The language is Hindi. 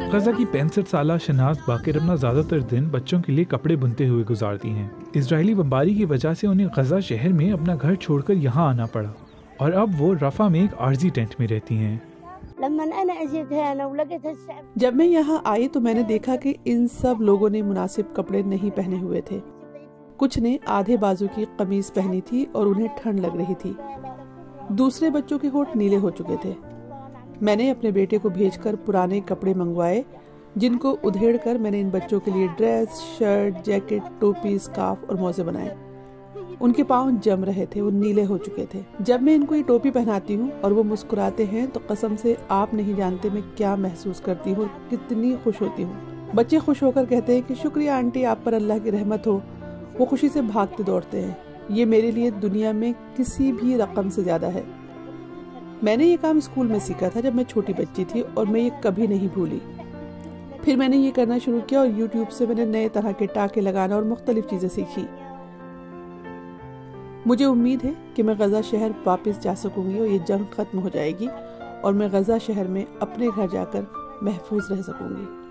गजा की 65 साला शनाज बाकिर अपना ज़्यादातर दिन बच्चों के लिए कपड़े बुनते हुए गुजारती हैं। इजरायली बमबारी की वजह से उन्हें गजा शहर में अपना घर छोड़कर यहाँ आना पड़ा और अब वो रफा में एक आर्जी टेंट में रहती हैं। जब मैं यहाँ आई तो मैंने देखा कि इन सब लोगों ने मुनासिब कपड़े नहीं पहने हुए थे। कुछ ने आधे बाजू की कमीज पहनी थी और उन्हें ठंड लग रही थी। दूसरे बच्चों के होंठ नीले हो चुके थे। मैंने अपने बेटे को भेजकर पुराने कपड़े मंगवाए, जिनको उधेड़कर मैंने इन बच्चों के लिए ड्रेस, शर्ट, जैकेट, टोपी, स्कार्फ और मोजे बनाए। उनके पाँव जम रहे थे, वो नीले हो चुके थे। जब मैं इनको ये टोपी पहनाती हूँ और वो मुस्कुराते हैं तो कसम से आप नहीं जानते मैं क्या महसूस करती हूँ, कितनी खुश होती हूँ। बच्चे खुश होकर कहते हैं कि शुक्रिया आंटी, आप पर अल्लाह की रहमत हो। वो खुशी से भागते दौड़ते हैं। ये मेरे लिए दुनिया में किसी भी रकम से ज्यादा है। मैंने ये काम स्कूल में सीखा था जब मैं छोटी बच्ची थी और मैं ये कभी नहीं भूली। फिर मैंने ये करना शुरू किया और YouTube से मैंने नए तरह के टाके लगाना और मुख्तलिफ चीजें सीखी। मुझे उम्मीद है कि मैं गजा शहर वापस जा सकूंगी और ये जंग खत्म हो जाएगी और मैं गजा शहर में अपने घर जाकर महफूज रह सकूंगी।